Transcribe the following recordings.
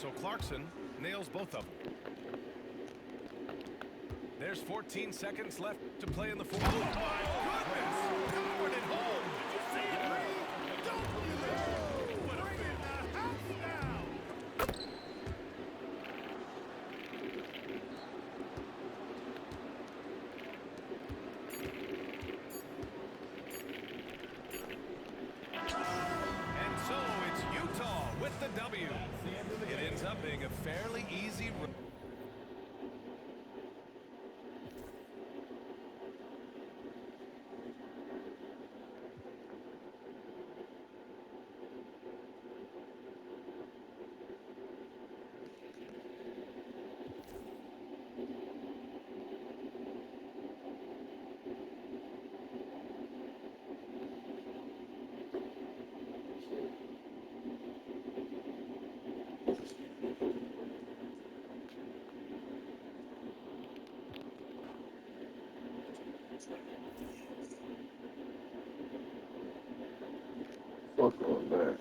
So Clarkson nails both of them. There's 14 seconds left to play in the fourth. Oh, my goodness! Powered it home! Did you see it, Reed? Don't believe it! What a bring the house down! And so it's Utah with the W. It ends up being a fairly easy run. Fuck all that.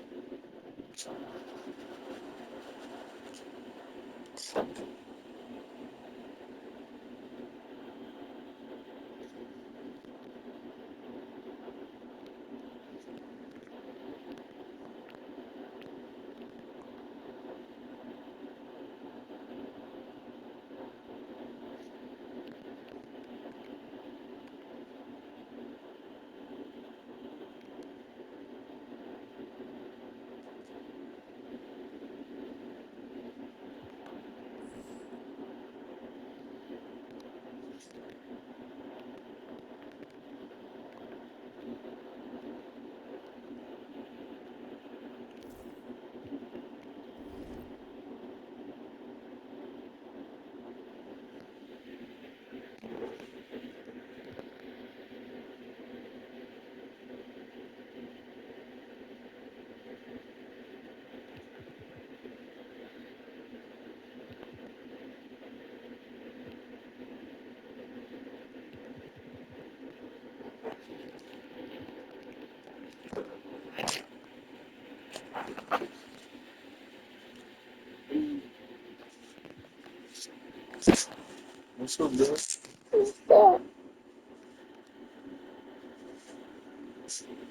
What's up, bro?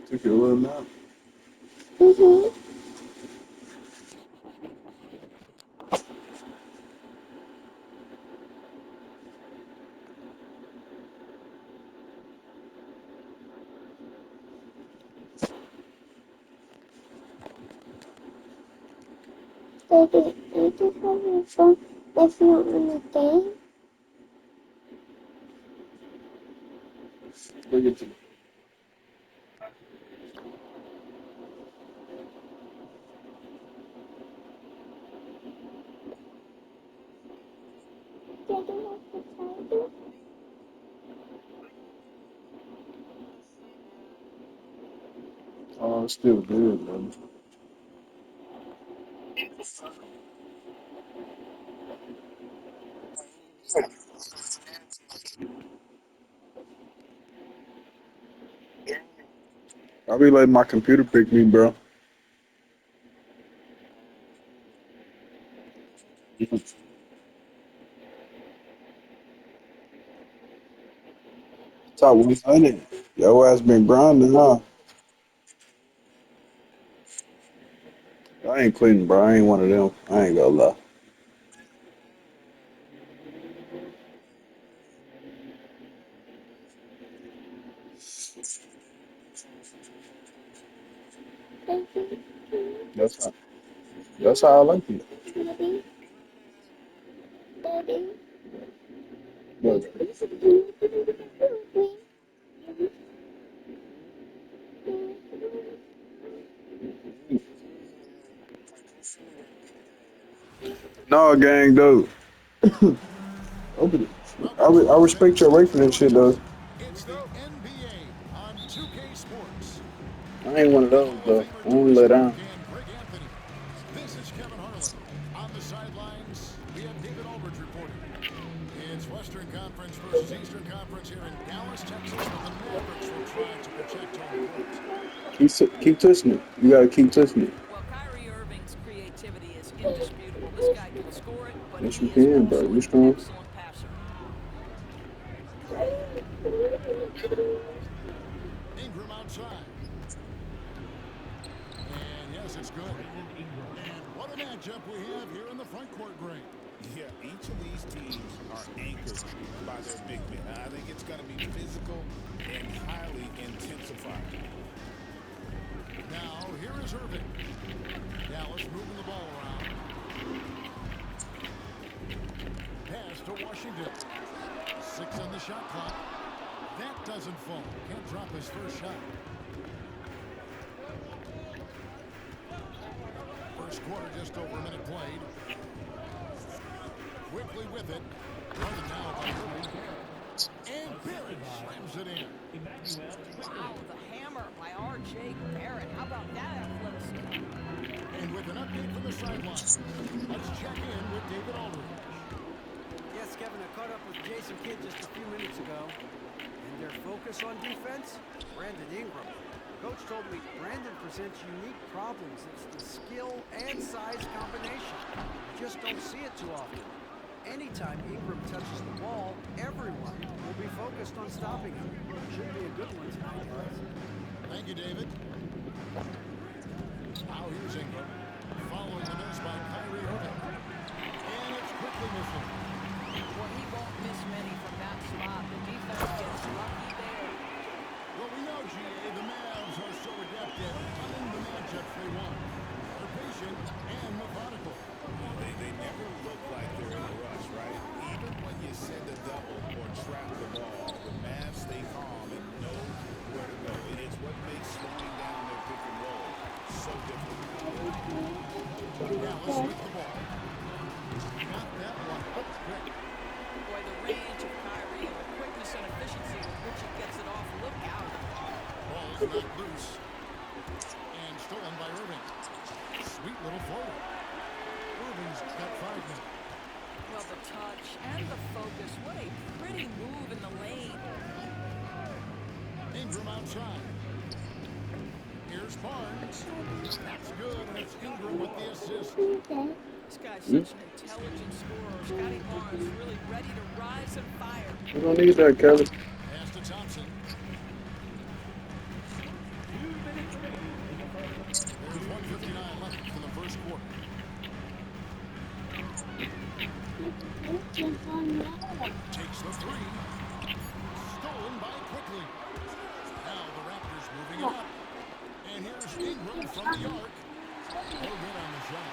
Took your little nap. Daddy, you just have your phone if you're in the game. Bring it to me. Daddy has the charger. Oh, it's still good, man. I be letting my computer pick me, bro. Top 100. Your ass been grinding, huh? I ain't Clinton, bro. I ain't one of them. I ain't gonna lie. Daddy, That's how. That's how I like it. Daddy, Daddy. But no, gang, dude. Open it. Welcome to I our respect next your rate for action that shit, though. showcase. It's the NBA on 2K Sports. I ain't one of those, Hall of though. Famer I Tony don't let Stark down. and Greg Anthony. This is Kevin Harlan. On the sidelines, we have David Aldridge reporting. It's Western Conference versus Eastern Conference here in Dallas, Texas, but the Mavericks will try to protect home court. Keep touching it. You gotta keep touching it. Well, Kyrie Irving's creativity is indisputable. This Yes, you He is can, bro. also You an strong? excellent passer. Ingram outside. And yes, it's good. And what a matchup we have here in the front court, Greg. Yeah, each of these teams are anchored by their big men. I think it's going to be physical and highly intensified. Now, here is Irving. Dallas moving the ball around. Pass to Washington. 6 on the shot clock. That doesn't fall. Can't drop his first shot. First quarter, just over a minute played. Quickly with it. Running now by Irving. And Barrett slams it in. Wow, the hammer by R.J. Barrett. How about that athleticism? And with an update from the sideline, let's check in with David Aldridge. Yes, Kevin, I caught up with Jason Kidd just a few minutes ago. And their focus on defense, Brandon Ingram. Coach told me Brandon presents unique problems. It's the skill and size combination. You just don't see it too often. Anytime Ingram touches the ball, everyone will be focused on stopping him. Should be a good one tonight, guys. Thank you, David. Now here's Ingram. Following the miss by Kyrie Irving. And it's quickly missing. Well, he won't miss many from that spot. The defense gets lucky there. Well, we know, GA, the Mavs are so adept at timing the matchups they want. They're patient and methodical. They never look like they're in a rush, right? Even when you send a double or trap the ball, the Mavs stay calm and know where to go. It's what makes slowing down their pick and roll so difficult. Dallas with the ball. Got that one up quick. Boy, the range of Kyrie and the quickness and efficiency with which he gets it off. Look out. Ball's not loose. And stolen by Irving. Sweet little forward. Irving's got 5 minutes. Well, the touch and the focus. What a pretty move in the lane. Ingram outside. Here's Barnes. That's good, and it's Ingram with the assist. This guy's such an intelligent scorer. Scotty Barnes really ready to rise and fire. You don't need that, Kevin. Pass to Thompson. There's 1:59 left in the first quarter. Takes the 3. Stolen by Quickly. Now the Raptors moving it up. And here's Ingram from the arc. No good on the shot.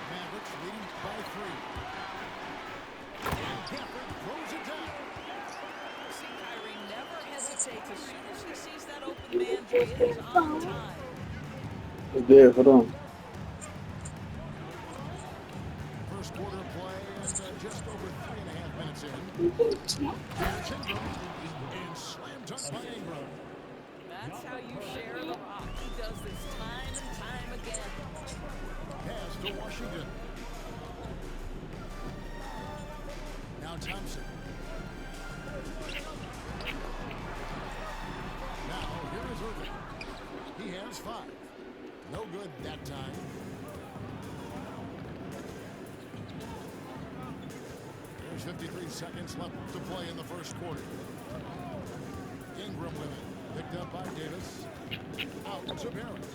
Mavericks leading by 3. And Gafford throws it down. See, Kyrie never hesitates. As soon as he sees that open man, he is on time. It's there. Hold on. First quarter of play and just over 3.5 minutes in. Here's Ingram. And slam dunk by Ingram. That's how you share the rock. He does this time and time again. Pass to Washington. Now Thompson. Now here is Irving. He has 5. No good that time. There's 53 seconds left to play in the first quarter. Ingram with it. Picked up by Davis. Out to Barrett.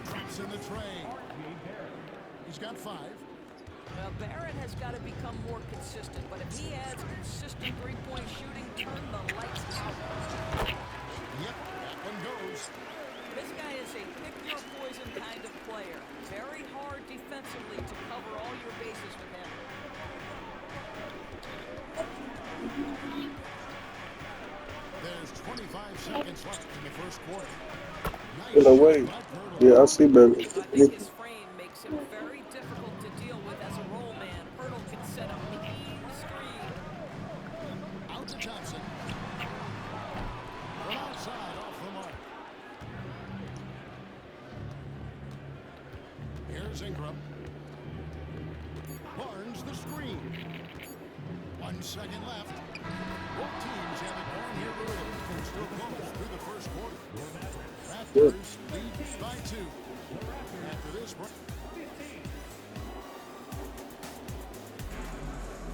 Drops in the tray. He's got 5. Well, Barrett has got to become more consistent, but if he adds consistent three-point shooting, turn the lights out. Yep, that one goes. This guy is a pick-your-poison kind of player. Very hard defensively to cover all your bases with him. There's 25 seconds left in the first quarter. Get Nice away. shot by Pirtle. Yeah, I see, baby. I think his frame makes him very difficult to deal with as a roll man. Pirtle can set a mean screen. Out to Thompson. From outside, off the mark. Here's Ingram. Barnes the screen. 1 second left. Both teams have it going here early. Still close through the first quarter. Raptors lead by 2. After this break.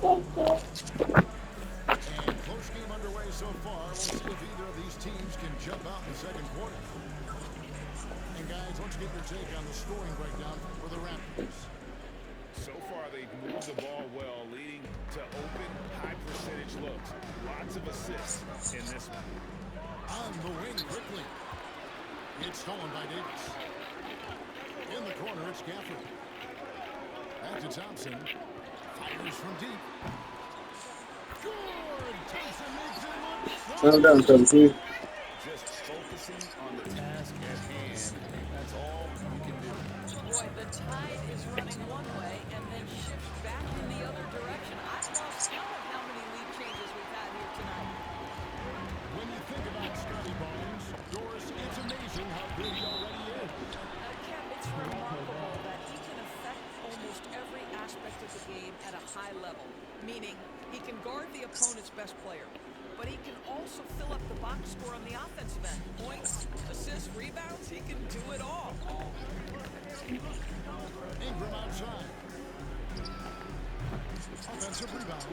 Thank you. And close game underway so far. We'll see if either of these teams can jump out in the second quarter. And guys, let's get your take on the scoring breakdown for the Raptors. So far, they've moved the ball well, leading to open, high-percentage looks. Lots of assists in this one. On the wing quickly. It's stolen by Davis. In the corner, it's Gafford. Back to Thompson. Fires from deep. Good! Thompson makes it look Turn it down, Tennessee. Just focusing on the task at hand. That's all you can do. Boy, the tide is running one way and then shifts back in the other direction. I've lost count of how many lead changes we've had here tonight. When you think about Scotty Barnes, Doris, it's amazing how good he already is. Kev, it's remarkable that he can affect almost every aspect of the game at a high level, meaning he can guard the opponent's best player, but he can also fill up the box score on the offensive end. Points, assists, rebounds, he can do it all. Ingram outside. Offensive rebound.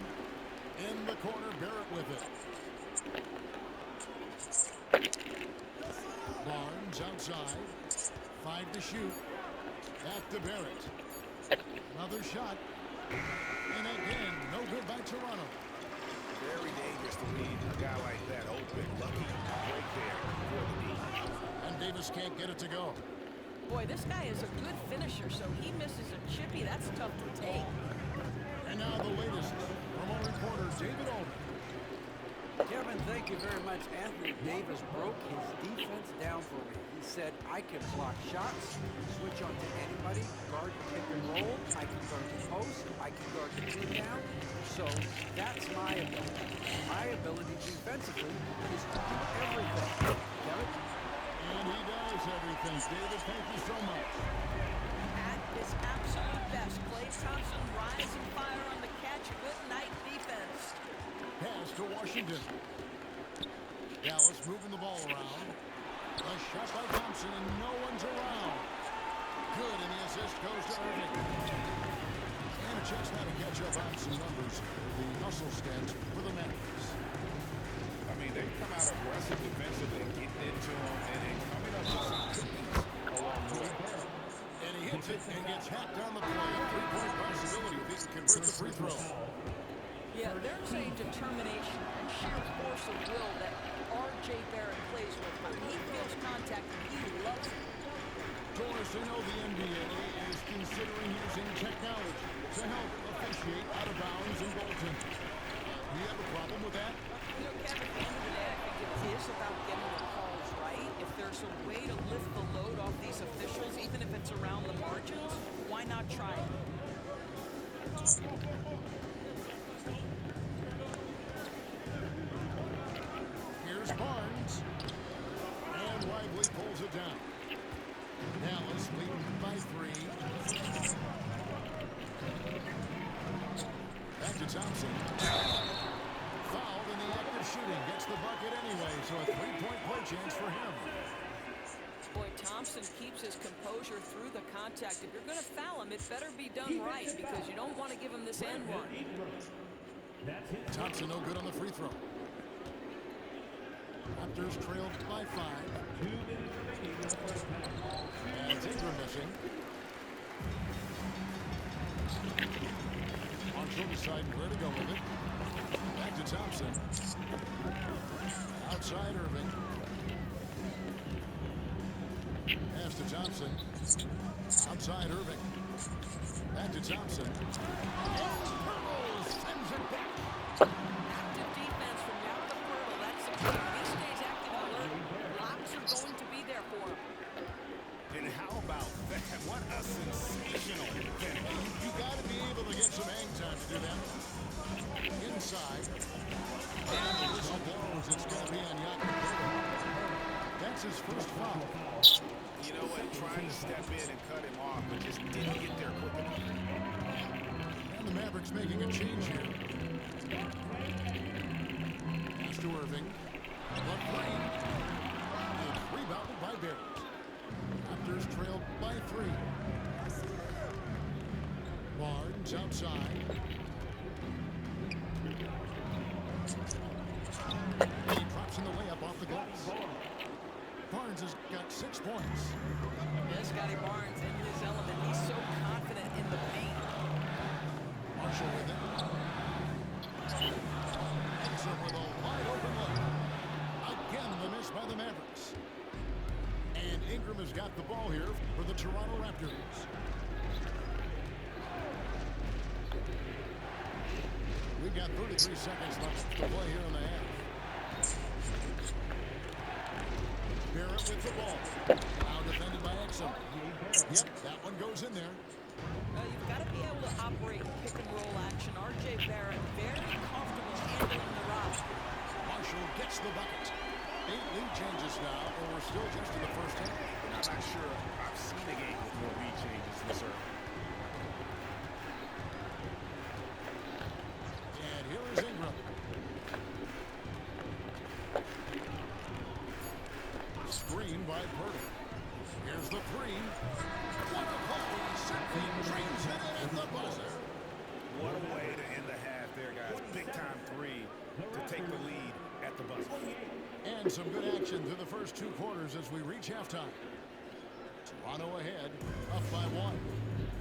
In the corner, Barrett with it. Barnes outside. 5 to shoot. Back to Barrett. Another shot. And again, no good by Toronto. Very dangerous to leave a guy like that open. Lucky break there for the D. And Davis can't get it to go. Boy, this guy is a good finisher, so he misses a chippy. That's tough to take. And now the latest from our reporter, David Aldridge. Kevin, thank you very much. Anthony Davis broke his defense down for me. He said, I can block shots, switch on to anybody, guard the pick and roll, I can guard the post, I can guard the pin down. So that's my ability. My ability defensively is to do everything. Kevin? And he does everything. David, thank you so much. At his absolute best, Klay Thompson rise and fire on the catch. Good night defense. Pass to Washington. Dallas moving the ball around. A shot by Thompson, and no one's around. Good, and the assist goes to Irving. And a chance now to catch up on some numbers. The hustle stats for the Mavericks. I mean, they come out aggressive defensively, getting into him, and then coming up with some cookies along the way. And he hits it and gets hacked on the play. A three-point possibility if he can convert the free throw. Yeah, there's a determination and sheer force of will that R.J. Barrett plays with. When he feels contact, he loves it. Doris, you know the NBA is considering using technology to help officiate out of bounds and goaltending. Do you have a problem with that? You know, Kevin, at the end of the day, I think it is about getting the calls right. If there's a way to lift the load off these officials, even if it's around the margins, why not try it? Here's Barnes. And Lively pulls it down. Dallas leading by 3. Back to Thompson. Fouled in the act of shooting. Gets the bucket anyway, so a 3-point play chance for him. Boy, Thompson keeps his composure through the contact. If you're going to foul him, it better be done right because you don't want to give him this end run. Thompson no good on the free throw. Raptors trailed by 5. And Ingram missing. On to decide where to go with it. Back to Thompson. Outside Irving. Pass to Thompson. Outside Irving. Back to Thompson. And Pearl sends it back. Active defense from Jakob Poeltl. That's the key. If he stays active and alert, blocks are going to be there for him. And how about that? What a sensational finish. You got to be able to get some hang time to do that. Inside. And the whistle blows. It's going to be on Jakob Poeltl. That's his first foul. You know what? Trying to step in and cut him off, but just didn't get there quick enough. And the Mavericks making a change here. Pass to Irving. Left lane. It's rebounded by Barrett. Raptors trailed by 3. Barnes outside. Barnes has got 6 points. Yeah, Scotty Barnes in his element. He's so confident in the paint. Marshall with it. Exum with a wide open look. Again, the miss by the Mavericks. And Ingram has got the ball here for the Toronto Raptors. We've got 33 seconds left to play here in the half. Barrett with the ball. Now defended by Exum. Yep, that one goes in there. You've got to be able to operate pick and roll action. R.J. Barrett very comfortable handling the rock. Marshall gets the bucket. 8 lead changes now, and we're still just in the first half. I'm not sure I've seen a game with more lead changes this early. And here is Ingram. Screen by Purdy. Here's the three. What a play. Simply dreams it in at the buzzer. What a way to end the half there, guys. Big time three to take the lead at the buzzer. And some good action through the first 2 quarters as we reach halftime. Toronto ahead, up by 1.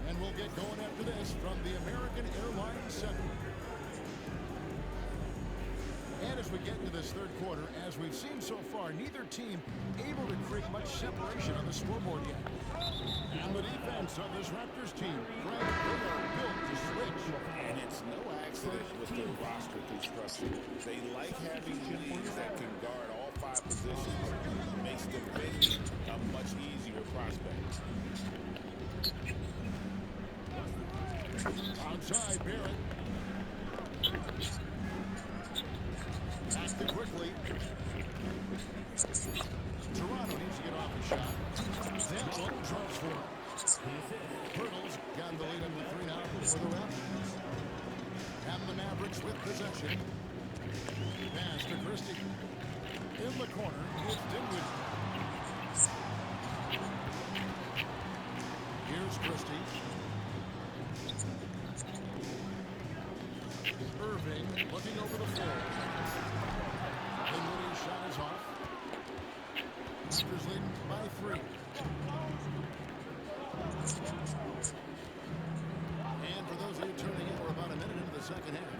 And we'll get going after this from the American Airlines Center. And as we get into this third quarter, as we've seen so far, neither team able to create much separation on the scoreboard yet. And the defense of this Raptors team, Greg, they are built to switch. And it's no accident with their roster construction. They like having leads that can guard all 5 positions. Makes defending a much easier prospect. Outside, Barrett. Back to quickly. Toronto needs to get off the shot. That one drops for him. Hurdles got the lead into 3 now for the Raptors. Have the Mavericks with possession. Pass to Christie. In the corner, it's Dinwiddie. Here's Christie. Irving looking over the floor. Dinwiddie's shot is off. Raptors leading by 3. And for those of you tuning in, we're about a minute into the second half.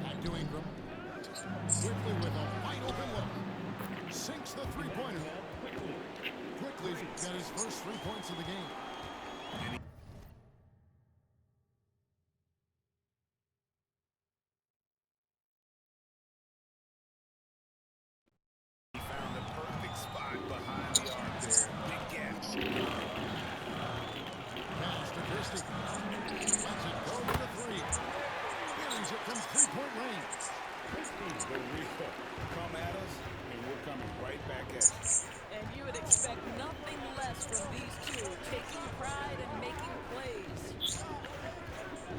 Back to Ingram. Quickly with a wide open look. Sinks the three-pointer. Quickly got his first 3 points of the game. He found the perfect spot behind the arc there. Big gap. Pass to Christie. Lets it go to the 3. Buries it from 3-point range. The real. Come at us, and we're coming right back at you. And you would expect nothing less from these two, taking pride and making plays.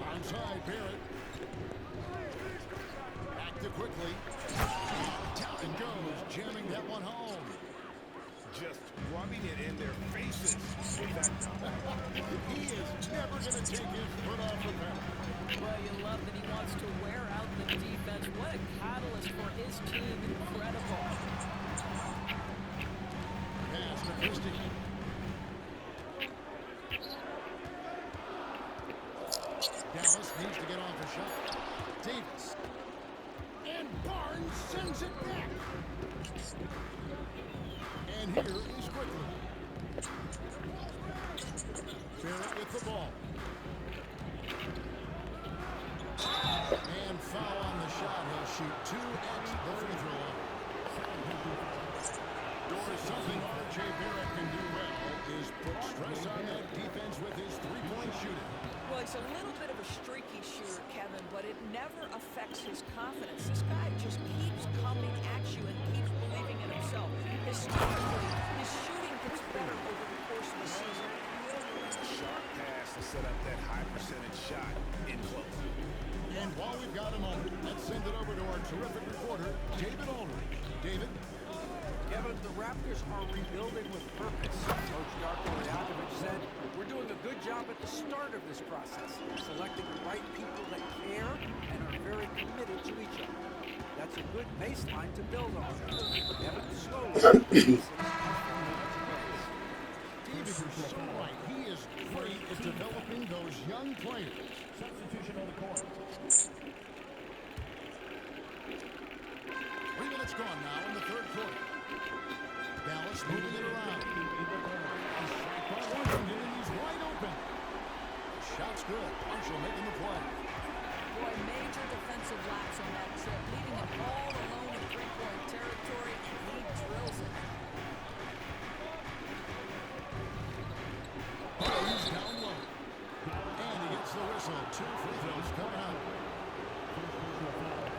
Onside, Barrett. Back to quickly. Down it goes, jamming that one home. Just rubbing it in their faces with that. He is never going to take his foot off the pedal. Well, you love that he wants to wear out the defense. What a catalyst for his team. Incredible. Pass to Christie. Dallas needs to get off a shot. Davis. And Barnes sends it back. And here is Quickly. Barrett with the ball. And foul on the shot. He'll shoot 2 at the free throw line. Something R.J. Barrett can do well is put stress on that defense with his 3-point shooting. Well, he's a little bit of a streaky shooter, Kevin, but it never affects his confidence. This guy just keeps coming at you and keeps believing in himself. Historically, his shooting gets better over the course of the season. Sharp pass to set up that high percentage shot in close. And while we've got a moment, let's send it over to our terrific reporter, David Aldridge. David? Kevin, the Raptors are rebuilding with purpose. Coach Darko Rajakovic said, we're doing a good job at the start of this process, selecting the right people that care and are very committed to each other. That's a good good baseline to build on. Evan slowly David, you're so right. He is great at developing those young players. Substitution on the court. 3 minutes gone now in the third quarter. Dallas moving it around. By Washington, and he's wide open. The shot's good. Marshall making the play. Boy, major defensive lapse on that trip, leaving him all alone in three-point territory, and he drills it. Oh, he's down low. And he gets the whistle. 2 free throws coming out.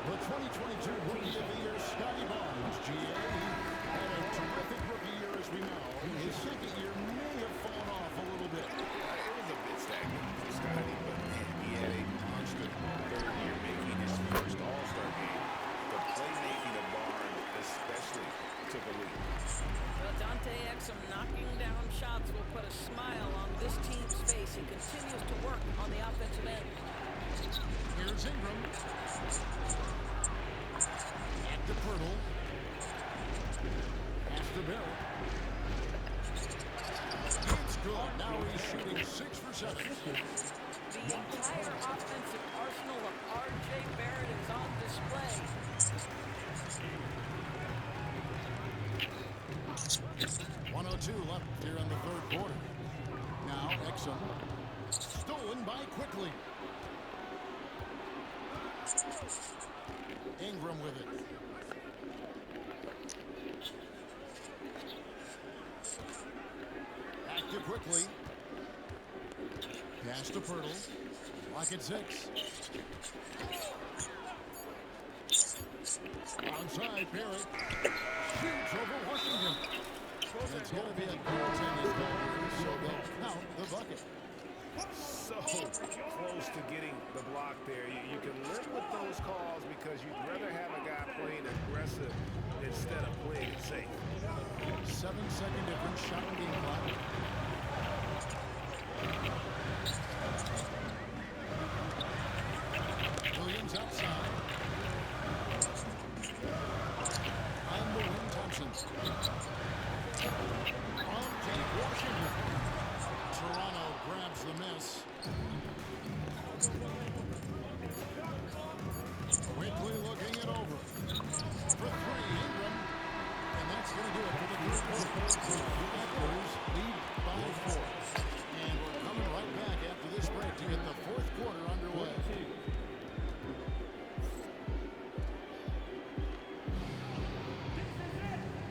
The 2022 Rookie of the Year, Scotty Barnes, GA, had a terrific rookie year, as we know. His second year may have fallen off a little bit. It was a bit stagnant for Scotty, but man, he had a monster third year making his first All-Star game. The playmaking of Barnes especially took a leap. Well, Dante Exum knocking down shots will put a smile on this team's face. He continues to work on the offensive end. Here's Ingram. Back to Pirtle. Pass to Barrett. It's good. Now he's shooting 6 for 7. The entire offensive arsenal of R.J. Barrett is on display. 1:02 left here in the third quarter. Now Exum. Stolen by Quickly. Ingram with it. Back to Quickly. Pass to Pirtle. Lock at 6. Outside, Barrett. Shoots over Washington. It's going to be a goaltending call here, so they'll count the bucket. So close to getting the block there. You can live with those calls because you'd rather have a guy playing aggressive instead of playing it safe. 7-second difference, shot and game clock. Williams outside. On the wing, Thompson. On take Washington. Toronto grabs the miss. Quickly looking it over. For 3, Ingram. And that's going to do it for the third quarter. The Raptors lead by 4. And we're coming right back after this break to get the fourth quarter underway.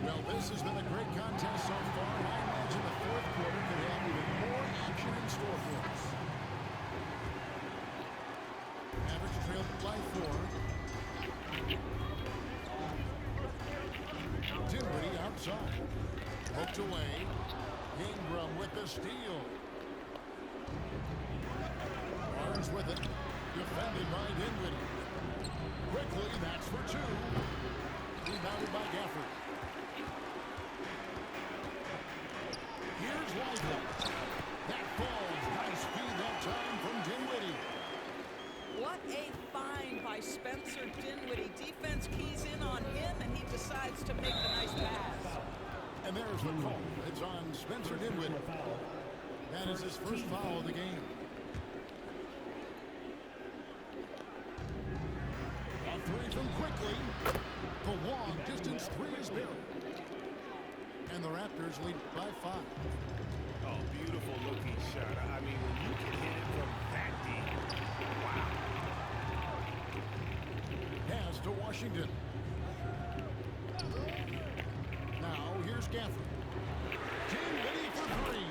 Well, this has been a great contest so far, and I imagine the fourth quarter could have even more action in store for us. Mavericks trailed by 4. Dinwiddie outside. Poked away. Ingram with the steal. Barnes with it. Defended by Dinwiddie. Quickly, that's for 2. Rebounded by Gafford. Here's Lively. That falls. Nice feed that time from Dinwiddie. What a find by Spencer Dinwiddie. Defense keys in on him, and he decides to make the nice pass. And there's the call. It's on Spencer Dinwiddie. That is his first foul of the game. A 3 from Quickly. The long distance 3 is buried. And the Raptors lead by 5. Oh, beautiful looking shot. I mean, when you can hit it from that deep, wow. Pass to Washington. Now here's Gafford. Dinwiddie for 3.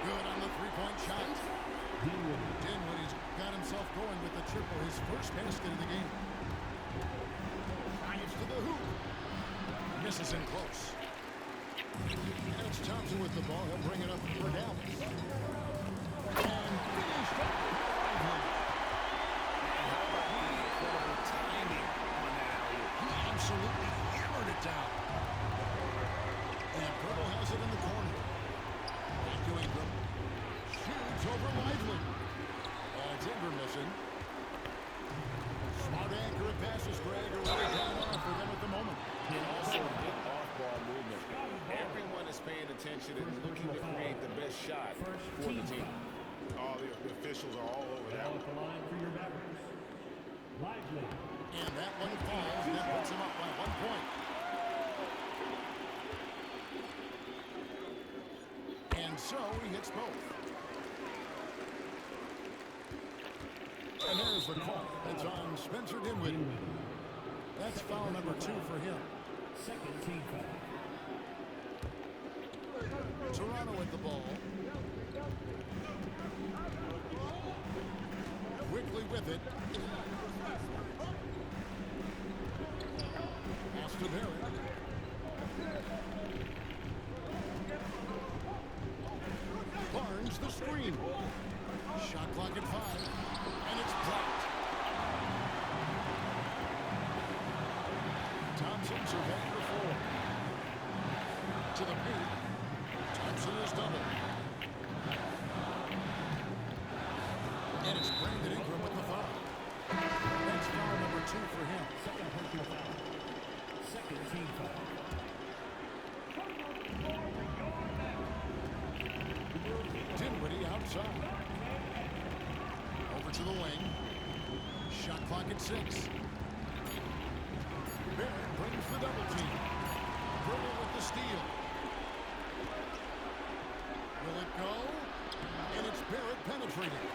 Good on the 3-point shot. Dinwiddie's got himself going with the triple, his first basket of the game. Drives to the hoop. Misses in close. And it's Thompson with the ball. He'll bring it up for Dallas. And finished up. Incredible timing on that alley. He absolutely hammered it down. And Pirtle has it in the corner. Back to Ingram. Shoots over Lively. It's Ingram missing. Smart accurate passes, Greg. Are really the officials are all over that one. And that one falls. That puts him up by 1 point. And so he hits both. And there's the call. It's on Spencer Dinwiddie. That's foul number 2 for him. Second team foul. Toronto with the ball. Quickly with it. Pass to Barrett. Barnes the screen. Shot clock at 5. And it's blocked. Thompson surveying the floor. To the paint. Thompson is double. And it's Brandon Ingram with the foul. That's foul number 2 for him. Second personal foul. Second team foul. Dinwiddie outside. Over to the wing. Shot clock at 6. Barrett brings the double team. Burrow with the steal. Will it go? And it's Barrett penetrating.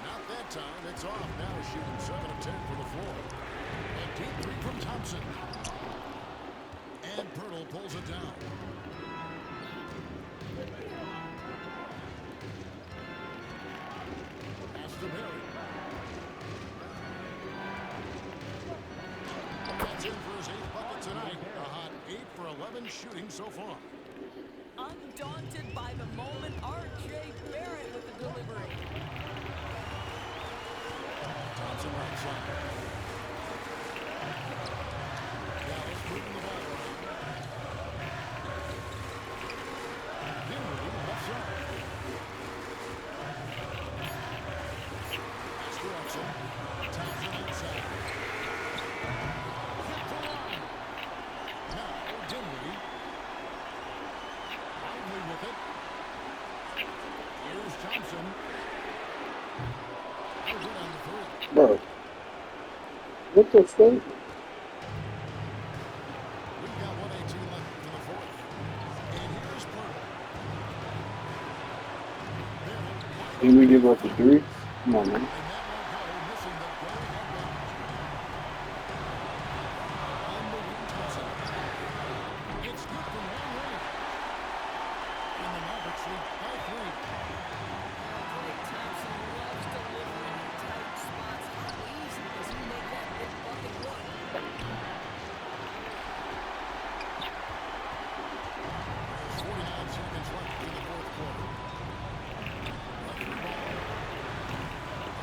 Not that time. It's off. Now shooting 7 of 10 for the floor. A deep 3 from Thompson. And Pirtle pulls it down. Pass to Barrett. That's in for his 8th bucket tonight. A hot 8 for 11 shooting so far. Undaunted by the moment, R.J. Barrett with the delivery. Thompson right side. Dallas moving the ball around. Dinwiddie left side. Pass to Russell. Thompson inside. Hit the line. Now Dinwiddie. Lively with it. Here's Thompson. Good on the 3. Bro. What the fuck? We've got 1:18 left in the 4th. And here's Pirtle. Barrett wide Didn't we give up the 3? Come on, man. and that won't go, missing the go-ahead round. On the wing, Thompson. It's good from long range. And the Mavericks lead by 3. Blake Thompson loves delivering in tight spots. How easy does he make that big bucket look? 49 seconds left in the 4th quarter. Referee ball.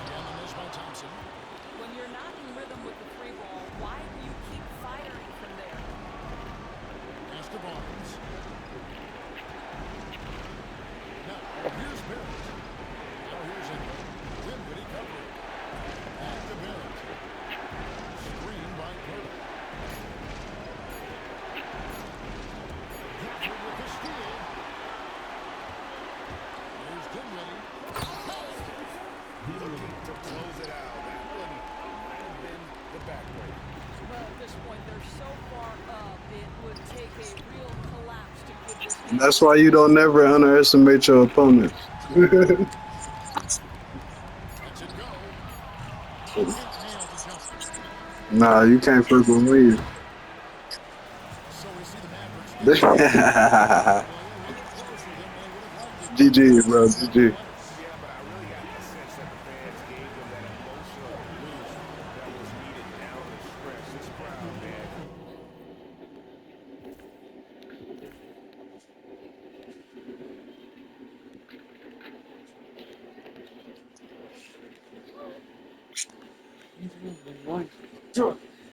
Again, the miss by Thompson. When you're not in rhythm with the 3 ball, why do you keep firing from there? Pass to Barnes. Now, here's Barrett. Now here's Ingram. Dinwiddie covering. Back to Barrett. Screen by Pirtle. Crawford with the steal. Here's Dinwiddie. Looking to close it out. That one might have been the backbreaker. Well, at this point, they're so far up, it would take a real collapse to give this game. That's why you don't never underestimate your opponents. Lets it go. Can't nail the jumper. Nah, you can't fuck with me. So we see the Mavericks. Well, a little closer than they would have liked it. GG, bro. GG. Yeah, but I really got the sense that the fans gave them that emotional boost that was needed down the stretch. This crowd, man. Sure.